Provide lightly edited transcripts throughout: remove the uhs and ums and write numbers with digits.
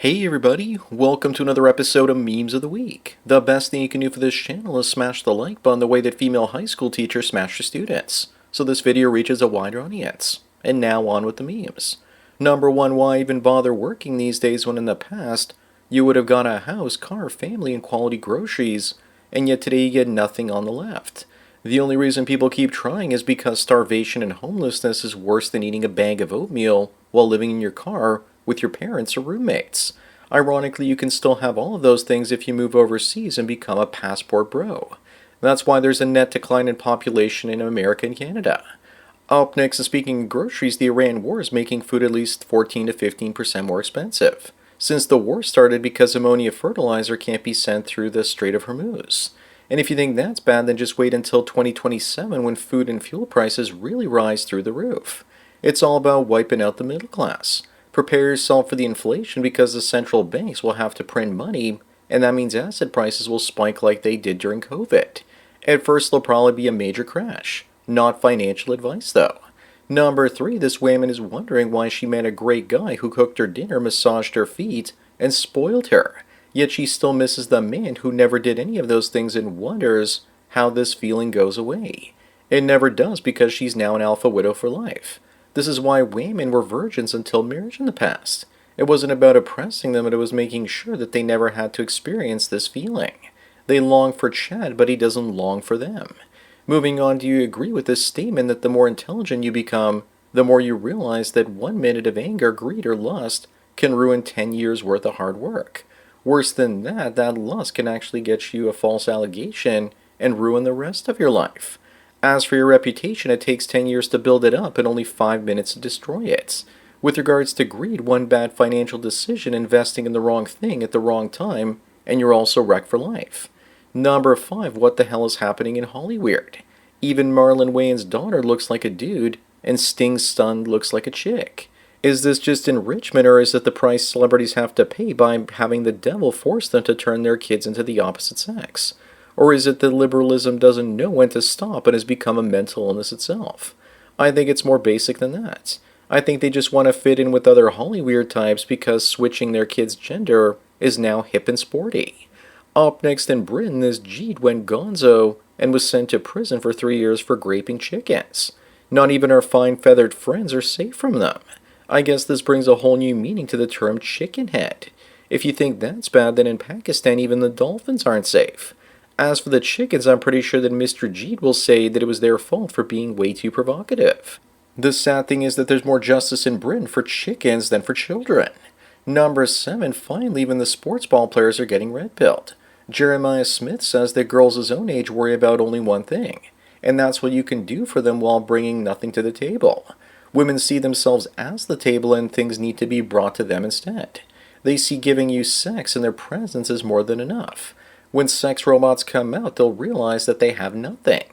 Hey everybody, welcome to another episode of Memes of the Week. The best thing you can do for this channel is smash the like button the way that female high school teachers smash their students, so this video reaches a wider audience. And now on with the memes. Number 1, why even bother working these days when in the past you would have got a house, car, family, and quality groceries, and yet today you get nothing on the left. The only reason people keep trying is because starvation and homelessness is worse than eating a bag of oatmeal while living in your car with your parents or roommates. Ironically, you can still have all of those things if you move overseas and become a passport bro. That's why there's a net decline in population in America and Canada. Up next, and speaking of groceries, the Iran war is making food at least 14 to 15% more expensive, since the war started because ammonia fertilizer can't be sent through the Strait of Hormuz. And if you think that's bad, then just wait until 2027 when food and fuel prices really rise through the roof. It's all about wiping out the middle class. Prepare yourself for the inflation because the central banks will have to print money, and that means asset prices will spike like they did during COVID. At first, there'll probably be a major crash. Not financial advice, though. Number 3, this woman is wondering why she met a great guy who cooked her dinner, massaged her feet, and spoiled her. Yet she still misses the man who never did any of those things and wonders how this feeling goes away. It never does because she's now an alpha widow for life. This is why women were virgins until marriage in the past. It wasn't about oppressing them, but it was making sure that they never had to experience this feeling. They long for Chad, but he doesn't long for them. Moving on, do you agree with this statement that the more intelligent you become, the more you realize that 1 minute of anger, greed, or lust can ruin 10 years worth of hard work? Worse than that, that lust can actually get you a false allegation and ruin the rest of your life. As for your reputation, it takes 10 years to build it up and only 5 minutes to destroy it. With regards to greed, one bad financial decision investing in the wrong thing at the wrong time, and you're also wrecked for life. Number 5, what the hell is happening in Hollywood? Even Marlon Wayans' daughter looks like a dude, and Sting's son looks like a chick. Is this just enrichment, or is it the price celebrities have to pay by having the devil force them to turn their kids into the opposite sex? Or is it that liberalism doesn't know when to stop and has become a mental illness itself? I think it's more basic than that. I think they just want to fit in with other Hollyweird types because switching their kid's gender is now hip and sporty. Up next in Britain, this Jeet went gonzo and was sent to prison for 3 years for raping chickens. Not even our fine feathered friends are safe from them. I guess this brings a whole new meaning to the term chicken head. If you think that's bad, then in Pakistan even the dolphins aren't safe. As for the chickens, I'm pretty sure that Mr. Jeet will say that it was their fault for being way too provocative. The sad thing is that there's more justice in Britain for chickens than for children. Number 7, finally even the sports ball players are getting red-pilled. Jeremiah Smith says that girls his own age worry about only one thing, and that's what you can do for them while bringing nothing to the table. Women see themselves as the table and things need to be brought to them instead. They see giving you sex and their presence as more than enough. When sex robots come out, they'll realize that they have nothing.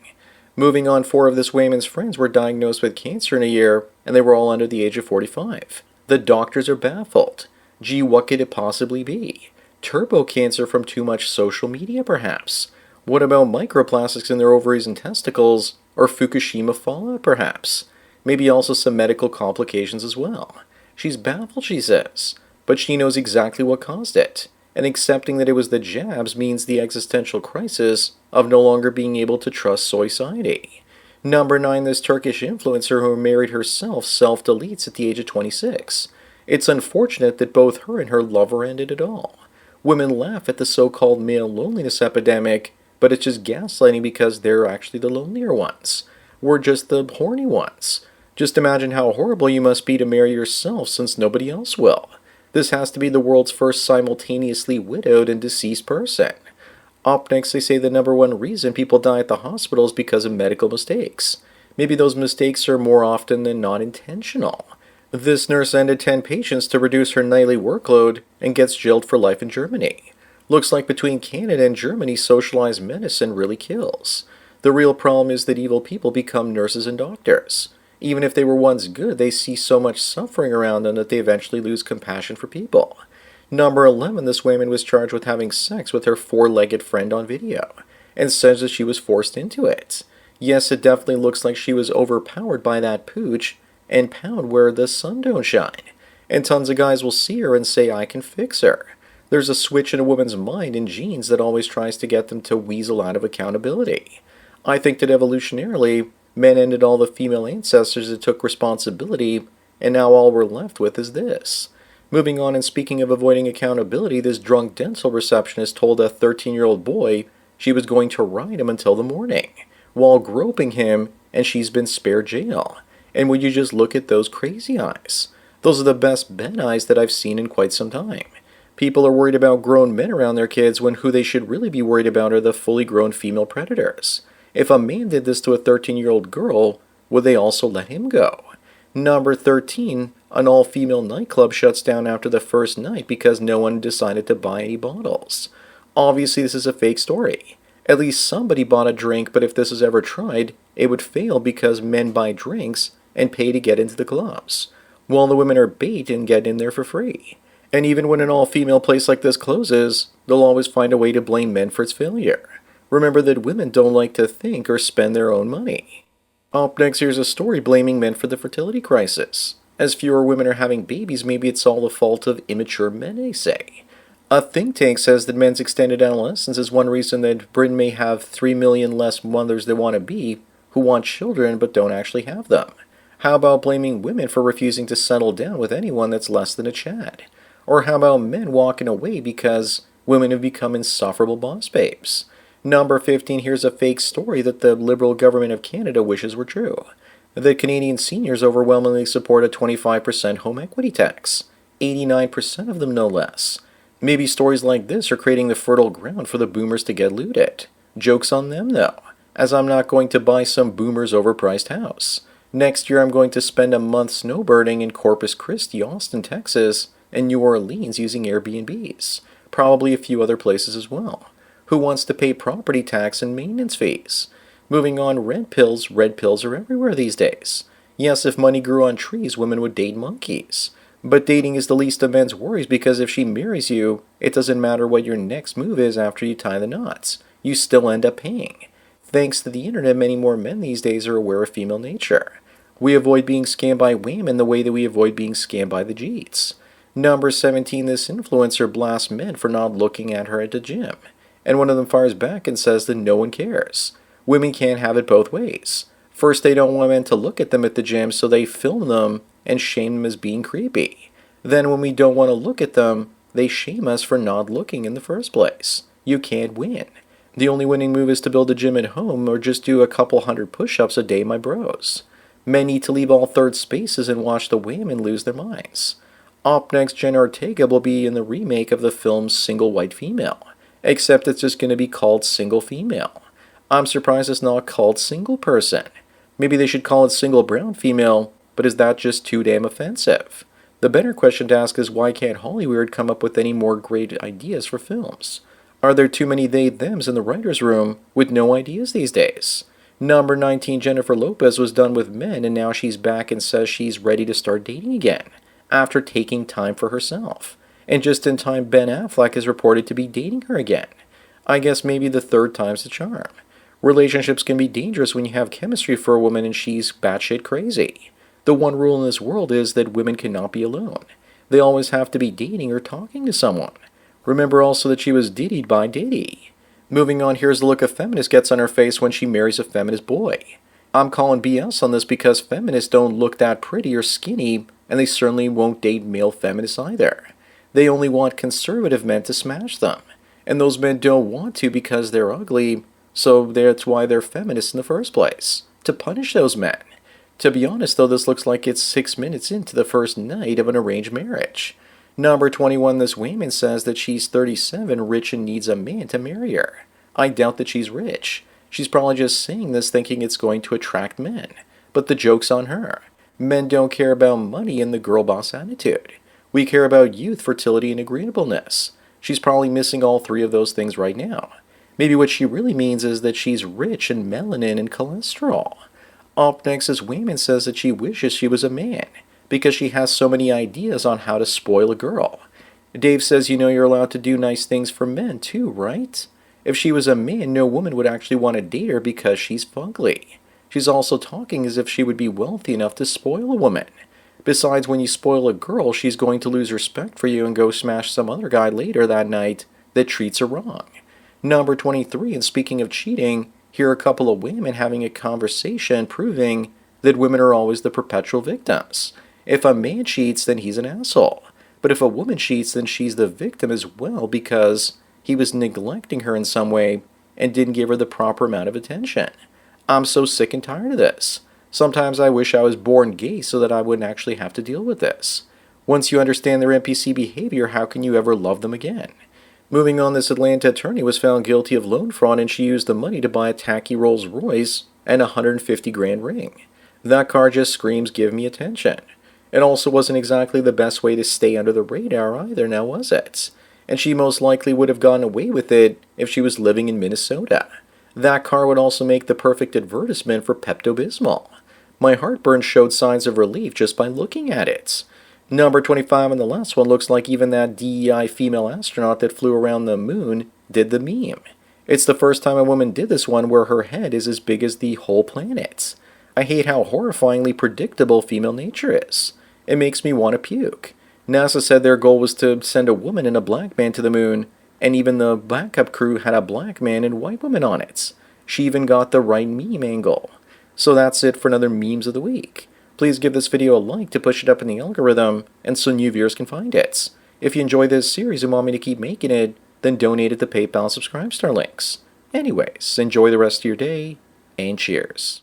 Moving on, 4 of this woman's friends were diagnosed with cancer in a year, and they were all under the age of 45. The doctors are baffled. Gee, what could it possibly be? Turbo cancer from too much social media, perhaps? What about microplastics in their ovaries and testicles, or Fukushima fallout, perhaps? Maybe also some medical complications as well. She's baffled, she says, but she knows exactly what caused it. And accepting that it was the jabs means the existential crisis of no longer being able to trust society. Number 9, this Turkish influencer who married herself self-deletes at the age of 26. It's unfortunate that both her and her lover ended it all. Women laugh at the so-called male loneliness epidemic, but it's just gaslighting because they're actually the lonelier ones. We're just the horny ones. Just imagine how horrible you must be to marry yourself since nobody else will. This has to be the world's first simultaneously widowed and deceased person. Up next, they say the number 1 reason people die at the hospital is because of medical mistakes. Maybe those mistakes are more often than not intentional. This nurse ended 10 patients to reduce her nightly workload and gets jailed for life in Germany. Looks like between Canada and Germany, socialized medicine really kills. The real problem is that evil people become nurses and doctors. Even if they were once good, they see so much suffering around them that they eventually lose compassion for people. Number 11, this woman was charged with having sex with her 4-legged friend on video, and says that she was forced into it. Yes, it definitely looks like she was overpowered by that pooch, and pound where the sun don't shine. And tons of guys will see her and say, I can fix her. There's a switch in a woman's mind and genes that always tries to get them to weasel out of accountability. I think that evolutionarily, men ended all the female ancestors that took responsibility, and now all we're left with is this. Moving on, and speaking of avoiding accountability, this drunk dental receptionist told a 13-year-old boy she was going to ride him until the morning, while groping him, and she's been spared jail. And would you just look at those crazy eyes? Those are the best Ben eyes that I've seen in quite some time. People are worried about grown men around their kids when who they should really be worried about are the fully grown female predators. If a man did this to a 13-year-old girl, would they also let him go? Number 13, an all-female nightclub shuts down after the first night because no one decided to buy any bottles. Obviously, this is a fake story. At least somebody bought a drink, but if this is ever tried, it would fail because men buy drinks and pay to get into the clubs, while the women are bait and get in there for free. And even when an all-female place like this closes, they'll always find a way to blame men for its failure. Remember that women don't like to think or spend their own money. Up next, here's a story blaming men for the fertility crisis. As fewer women are having babies, maybe it's all the fault of immature men, they say. A think tank says that men's extended adolescence is one reason that Britain may have 3 million less mothers they want to be who want children but don't actually have them. How about blaming women for refusing to settle down with anyone that's less than a Chad? Or how about men walking away because women have become insufferable boss babes? Number 15, here's a fake story that the Liberal government of Canada wishes were true. The Canadian seniors overwhelmingly support a 25% home equity tax. 89% of them, no less. Maybe stories like this are creating the fertile ground for the boomers to get looted. Joke's on them, though, as I'm not going to buy some boomer's overpriced house. Next year I'm going to spend a month snowbirding in Corpus Christi, Austin, Texas, and New Orleans using Airbnbs. Probably a few other places as well. Who wants to pay property tax and maintenance fees? Moving on, red pills are everywhere these days. Yes, if money grew on trees, women would date monkeys. But dating is the least of men's worries because if she marries you, it doesn't matter what your next move is after you tie the knots. You still end up paying. Thanks to the internet, many more men these days are aware of female nature. We avoid being scammed by women the way that we avoid being scammed by the Jeets. Number 17, this influencer blasts men for not looking at her at the gym. And one of them fires back and says that no one cares. Women can't have it both ways. First, they don't want men to look at them at the gym, so they film them and shame them as being creepy. Then when we don't want to look at them, they shame us for not looking in the first place. You can't win. The only winning move is to build a gym at home or just do a couple hundred push-ups a day, my bros. Men need to leave all third spaces and watch the women lose their minds. Up next, Jenna Ortega will be in the remake of the film's Single White Female, except it's just going to be called Single Female. I'm surprised it's not called Single Person. Maybe they should call it Single Brown Female, but is that just too damn offensive? The better question to ask is why can't Hollywood come up with any more great ideas for films? Are there too many they-thems in the writer's room with no ideas these days? Number 19, Jennifer Lopez was done with men and now she's back and says she's ready to start dating again, after taking time for herself. And just in time, Ben Affleck is reported to be dating her again. I guess maybe the third time's the charm. Relationships can be dangerous when you have chemistry for a woman and she's batshit crazy. The one rule in this world is that women cannot be alone. They always have to be dating or talking to someone. Remember also that she was diddied by Diddy. Moving on, here's the look a feminist gets on her face when she marries a feminist boy. I'm calling BS on this because feminists don't look that pretty or skinny, and they certainly won't date male feminists either. They only want conservative men to smash them. And those men don't want to because they're ugly, so that's why they're feminists in the first place. To punish those men. To be honest though, this looks like it's 6 minutes into the first night of an arranged marriage. Number 21, this woman says that she's 37, rich, and needs a man to marry her. I doubt that she's rich. She's probably just saying this thinking it's going to attract men. But the joke's on her. Men don't care about money and the girl boss attitude. We care about youth, fertility, and agreeableness. She's probably missing all three of those things right now. Maybe what she really means is that she's rich in melanin and cholesterol. Up next, this woman says that she wishes she was a man, because she has so many ideas on how to spoil a girl. Dave says you're allowed to do nice things for men too, right? If she was a man, no woman would actually want to date her because she's fugly. She's also talking as if she would be wealthy enough to spoil a woman. Besides, when you spoil a girl, she's going to lose respect for you and go smash some other guy later that night that treats her wrong. Number 23, and speaking of cheating, here are a couple of women having a conversation proving that women are always the perpetual victims. If a man cheats, then he's an asshole. But if a woman cheats, then she's the victim as well because he was neglecting her in some way and didn't give her the proper amount of attention. I'm so sick and tired of this. Sometimes I wish I was born gay so that I wouldn't actually have to deal with this. Once you understand their NPC behavior, how can you ever love them again? Moving on, this Atlanta attorney was found guilty of loan fraud and she used the money to buy a tacky Rolls Royce and a $150,000 ring. That car just screams, give me attention. It also wasn't exactly the best way to stay under the radar either, now was it? And she most likely would have gotten away with it if she was living in Minnesota. That car would also make the perfect advertisement for Pepto-Bismol. My heartburn showed signs of relief just by looking at it. Number 25 and the last one looks like even that DEI female astronaut that flew around the moon did the meme. It's the first time a woman did this one where her head is as big as the whole planet. I hate how horrifyingly predictable female nature is. It makes me want to puke. NASA said their goal was to send a woman and a black man to the moon, and even the backup crew had a black man and white woman on it. She even got the right meme angle. So that's it for another Memes of the Week. Please give this video a like to push it up in the algorithm, and so new viewers can find it. If you enjoy this series and want me to keep making it, then donate at the PayPal Subscribe Star links. Anyways, enjoy the rest of your day, and cheers.